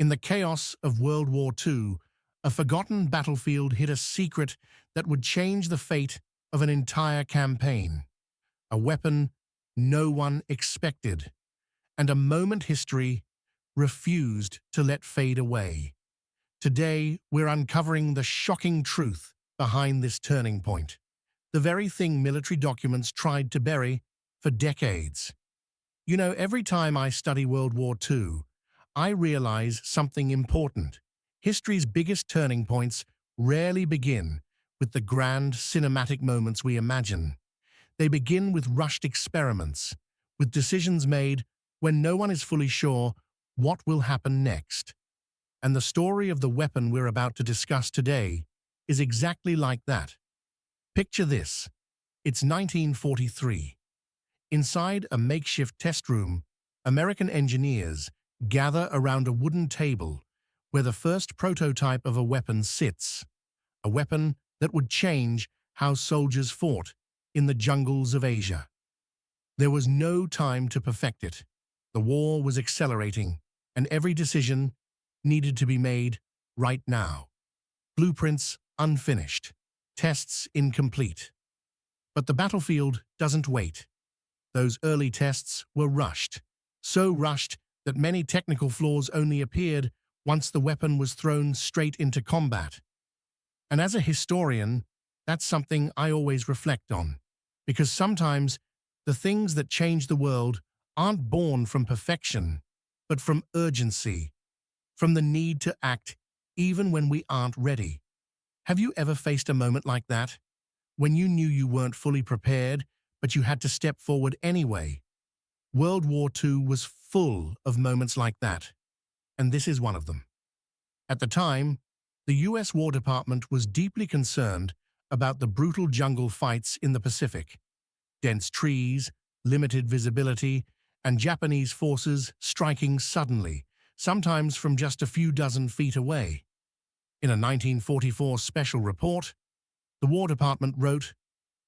In the chaos of World War II, a forgotten battlefield hid a secret that would change the fate of an entire campaign. A weapon no one expected, and a moment history refused to let fade away. Today, we're uncovering the shocking truth behind this turning point, the very thing military documents tried to bury for decades. You know, every time I study World War II, I realize something important. History's biggest turning points rarely begin with the grand cinematic moments we imagine. They begin with rushed experiments, with decisions made when no one is fully sure what will happen next. And the story of the weapon we're about to discuss today is exactly like that. Picture this. It's 1943. Inside a makeshift test room, American engineers gather around a wooden table where the first prototype of a weapon sits, a weapon that would change how soldiers fought in the jungles of Asia. There was no time to perfect it. The war was accelerating, and every decision needed to be made right now. Blueprints unfinished, tests incomplete. But the battlefield doesn't wait. Those early tests were rushed, so rushed that many technical flaws only appeared once the weapon was thrown straight into combat. And as a historian, that's something I always reflect on, because sometimes the things that change the world aren't born from perfection, but from urgency, from the need to act even when we aren't ready. Have you ever faced a moment like that, when you knew you weren't fully prepared, but you had to step forward anyway? World War II was full of moments like that, and this is one of them. At the time, the US War Department was deeply concerned about the brutal jungle fights in the Pacific. Dense trees, limited visibility, and Japanese forces striking suddenly, sometimes from just a few dozen feet away. In a 1944 special report, the War Department wrote,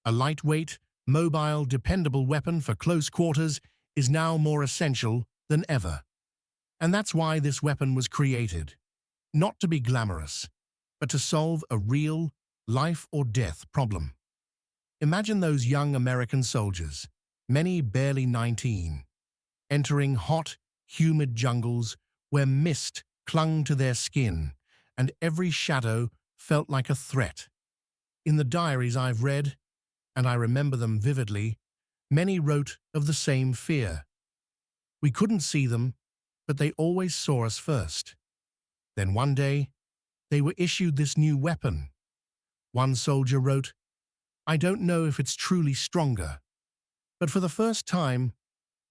"A lightweight, mobile, dependable weapon for close quarters is now more essential than ever." And that's why this weapon was created. Not to be glamorous, but to solve a real life-or-death problem. Imagine those young American soldiers, many barely 19, entering hot, humid jungles where mist clung to their skin and every shadow felt like a threat. In the diaries I've read, and I remember them vividly, many wrote of the same fear. We couldn't see them, but they always saw us first. Then one day, they were issued this new weapon. One soldier wrote, "I don't know if it's truly stronger, but for the first time,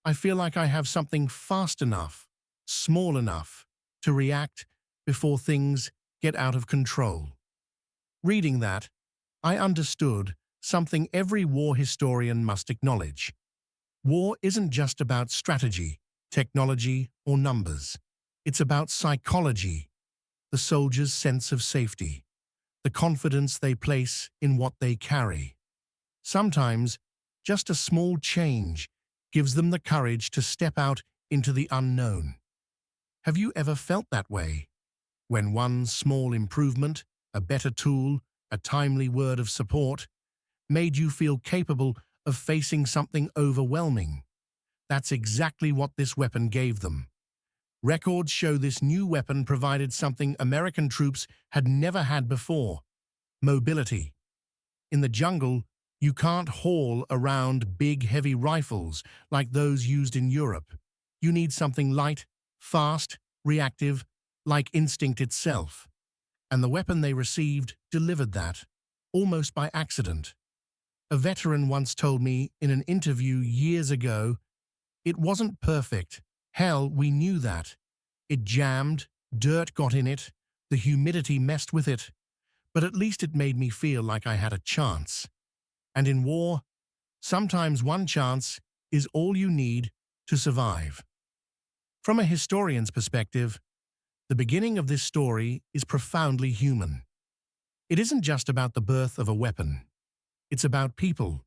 I feel like I have something fast enough, small enough, to react before things get out of control." Reading that, I understood something every war historian must acknowledge. War isn't just about strategy, technology, or numbers. It's about psychology, the soldier's sense of safety, the confidence they place in what they carry. Sometimes, just a small change gives them the courage to step out into the unknown. Have you ever felt that way? When one small improvement, a better tool, a timely word of support, made you feel capable of facing something overwhelming? That's exactly what this weapon gave them. Records show this new weapon provided something American troops had never had before: mobility. In the jungle, you can't haul around big, heavy rifles like those used in Europe. You need something light, fast, reactive, like instinct itself. And the weapon they received delivered that, almost by accident. A veteran once told me in an interview years ago, "It wasn't perfect. Hell, we knew that. It jammed, dirt got in it, the humidity messed with it, but at least it made me feel like I had a chance." And in war, sometimes one chance is all you need to survive. From a historian's perspective, the beginning of this story is profoundly human. It isn't just about the birth of a weapon. It's about people,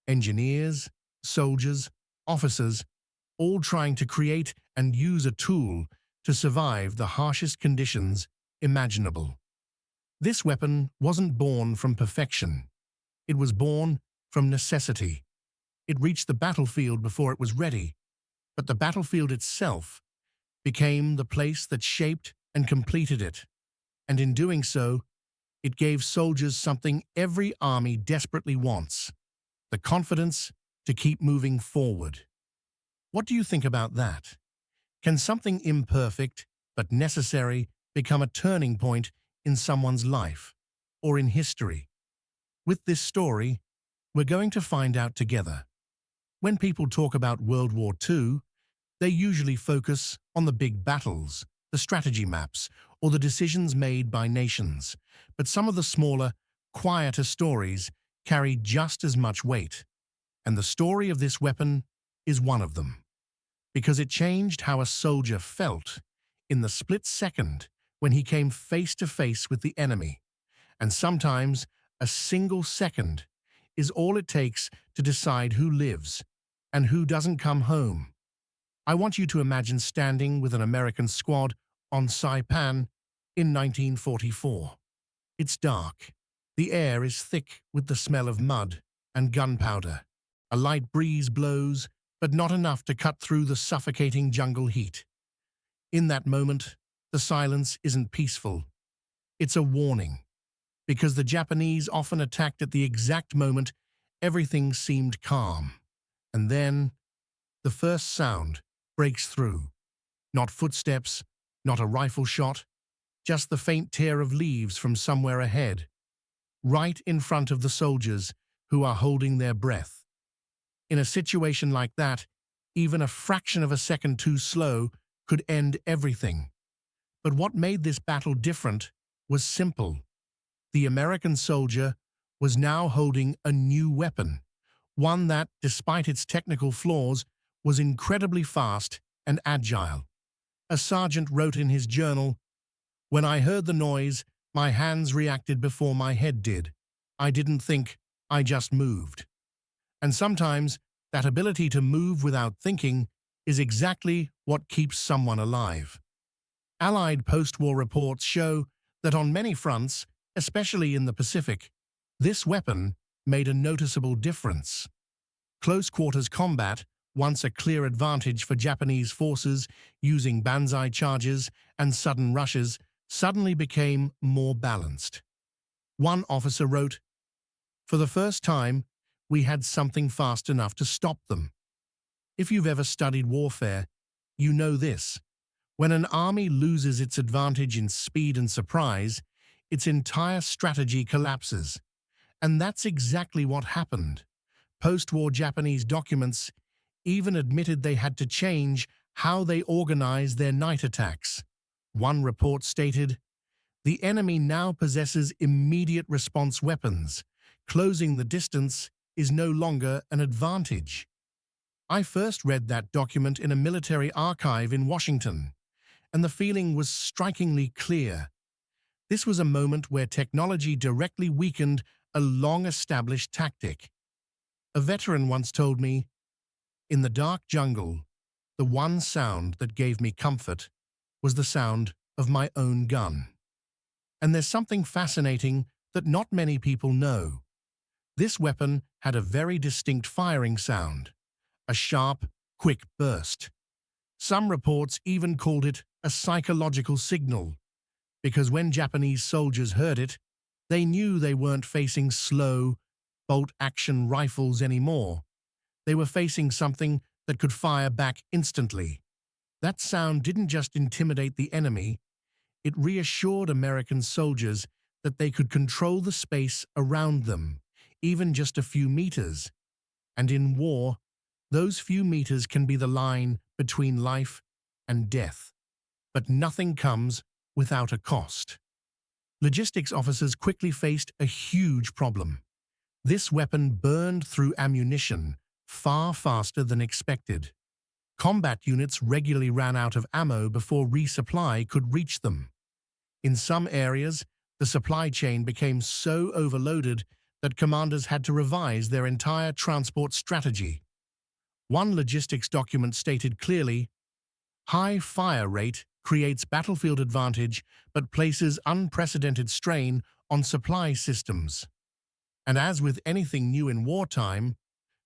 engineers, soldiers, officers, all trying to create and use a tool to survive the harshest conditions imaginable. This weapon wasn't born from perfection. It was born from necessity. It reached the battlefield before it was ready, but the battlefield itself became the place that shaped and completed it. And in doing so, it gave soldiers something every army desperately wants: the confidence to keep moving forward. What do you think about that? Can something imperfect but necessary become a turning point in someone's life or in history? With this story, we're going to find out together. When people talk about World War II, they usually focus on the big battles, the strategy maps, or the decisions made by nations. But some of the smaller, quieter stories carry just as much weight. And the story of this weapon is one of them, because it changed how a soldier felt in the split second when he came face to face with the enemy. And sometimes a single second is all it takes to decide who lives and who doesn't come home. I want you to imagine standing with an American squad on Saipan in 1944. It's dark. The air is thick with the smell of mud and gunpowder. A light breeze blows, but not enough to cut through the suffocating jungle heat. In that moment, the silence isn't peaceful. It's a warning, because the Japanese often attacked at the exact moment everything seemed calm. And then, the first sound breaks through. Not footsteps, not a rifle shot, just the faint tear of leaves from somewhere ahead, right in front of the soldiers who are holding their breath. In a situation like that, even a fraction of a second too slow could end everything. But what made this battle different was simple. The American soldier was now holding a new weapon, one that, despite its technical flaws, was incredibly fast and agile. A sergeant wrote in his journal, "When I heard the noise, my hands reacted before my head did. I didn't think, I just moved." And sometimes, that ability to move without thinking is exactly what keeps someone alive. Allied post-war reports show that on many fronts, especially in the Pacific, this weapon made a noticeable difference. Close-quarters combat, once a clear advantage for Japanese forces using banzai charges and sudden rushes, suddenly became more balanced. One officer wrote, "For the first time, we had something fast enough to stop them." If you've ever studied warfare, you know this. When an army loses its advantage in speed and surprise, its entire strategy collapses. And that's exactly what happened. Post-war Japanese documents even admitted they had to change how they organized their night attacks. One report stated, "The enemy now possesses immediate response weapons. Closing the distance is no longer an advantage." I first read that document in a military archive in Washington, and the feeling was strikingly clear. This was a moment where technology directly weakened a long-established tactic. A veteran once told me, "In the dark jungle, the one sound that gave me comfort was the sound of my own gun." And there's something fascinating that not many people know. This weapon had a very distinct firing sound, a sharp, quick burst. Some reports even called it a psychological signal, because when Japanese soldiers heard it, they knew they weren't facing slow, bolt-action rifles anymore. They were facing something that could fire back instantly. That sound didn't just intimidate the enemy, it reassured American soldiers that they could control the space around them, even just a few meters. And in war, those few meters can be the line between life and death. But nothing comes without a cost. Logistics officers quickly faced a huge problem. This weapon burned through ammunition far faster than expected. Combat units regularly ran out of ammo before resupply could reach them. In some areas, the supply chain became so overloaded that commanders had to revise their entire transport strategy. One logistics document stated clearly, "High fire rate creates battlefield advantage but places unprecedented strain on supply systems. And as with anything new in wartime,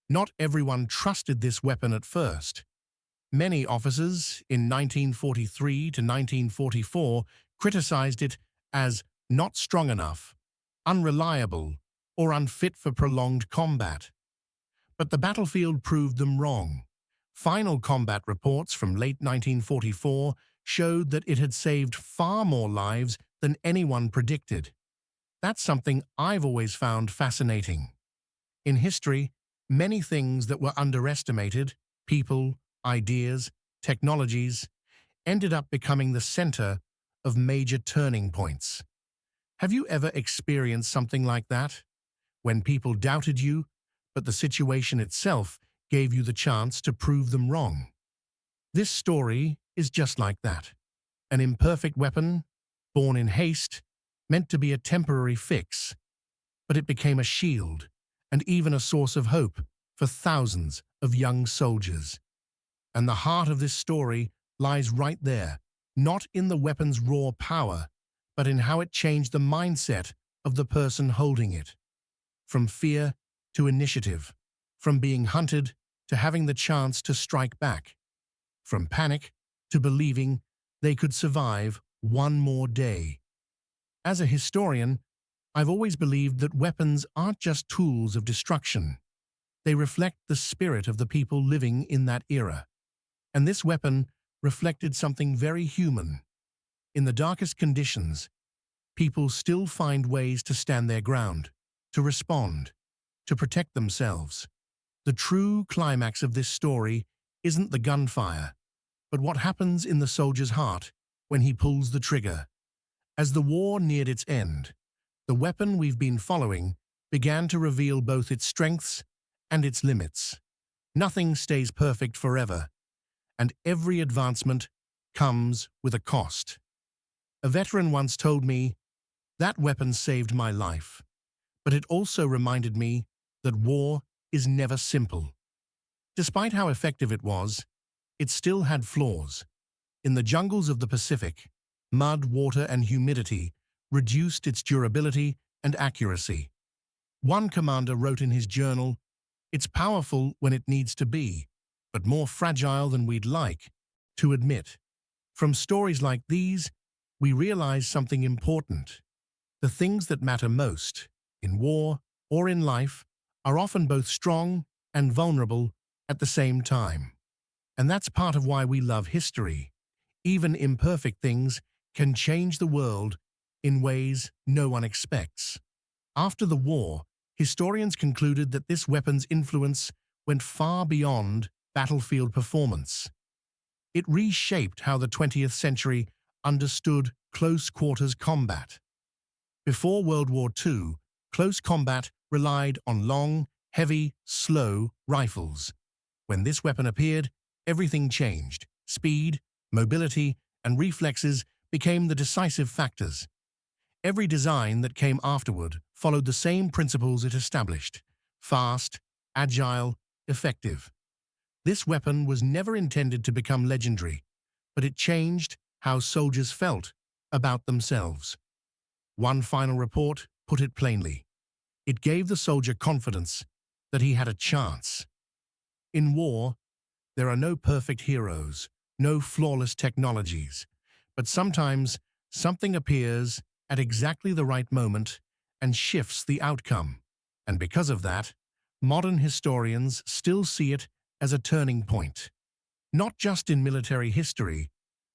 not everyone trusted this weapon at first. Many officers in 1943 to 1944 criticized it as not strong enough, unreliable, or unfit for prolonged combat. But the battlefield proved them wrong. Final combat reports from late 1944 showed that it had saved far more lives than anyone predicted. That's something I've always found fascinating. In history, many things that were underestimated, people, ideas, technologies, ended up becoming the center of major turning points. Have you ever experienced something like that? When people doubted you, but the situation itself gave you the chance to prove them wrong. This story is just like that. An imperfect weapon, born in haste, meant to be a temporary fix, but it became a shield and even a source of hope for thousands of young soldiers. And the heart of this story lies right there, not in the weapon's raw power, but in how it changed the mindset of the person holding it. From fear to initiative, from being hunted to having the chance to strike back, from panic to believing they could survive one more day. As a historian, I've always believed that weapons aren't just tools of destruction. They reflect the spirit of the people living in that era. And this weapon reflected something very human. In the darkest conditions, people still find ways to stand their ground, to respond, to protect themselves. The true climax of this story isn't the gunfire, but what happens in the soldier's heart when he pulls the trigger. As the war neared its end, the weapon we've been following began to reveal both its strengths and its limits. Nothing stays perfect forever, and every advancement comes with a cost. A veteran once told me, "That weapon saved my life, but it also reminded me that war is never simple." Despite how effective it was, it still had flaws. In the jungles of the Pacific, mud, water, and humidity reduced its durability and accuracy. One commander wrote in his journal, "It's powerful when it needs to be, but more fragile than we'd like to admit." From stories like these, we realize something important. The things that matter most, in war or in life, are often both strong and vulnerable at the same time. And that's part of why we love history. Even imperfect things can change the world in ways no one expects. After the war, historians concluded that this weapon's influence went far beyond battlefield performance. It reshaped how the 20th century understood close-quarters combat. Before World War II, close combat relied on long, heavy, slow rifles. When this weapon appeared, everything changed. Speed, mobility, and reflexes became the decisive factors. Every design that came afterward followed the same principles it established: fast, agile, effective. This weapon was never intended to become legendary, but it changed how soldiers felt about themselves. One final report put it plainly. It gave the soldier confidence that he had a chance. In war, there are no perfect heroes, no flawless technologies, but sometimes something appears at exactly the right moment and shifts the outcome. And because of that, modern historians still see it as a turning point, not just in military history,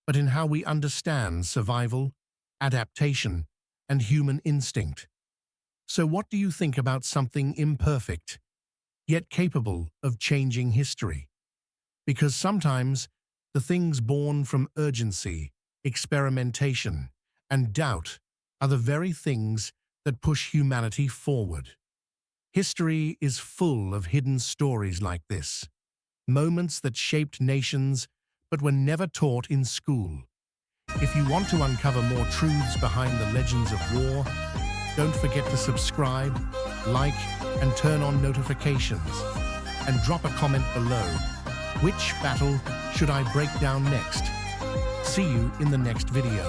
but in how we understand survival, adaptation, and human instinct. So what do you think about something imperfect, yet capable of changing history? Because sometimes the things born from urgency, experimentation, and doubt are the very things that push humanity forward. History is full of hidden stories like this, moments that shaped nations but were never taught in school. If you want to uncover more truths behind the legends of war, don't forget to subscribe, like, and turn on notifications. And drop a comment below. Which battle should I break down next? See you in the next video.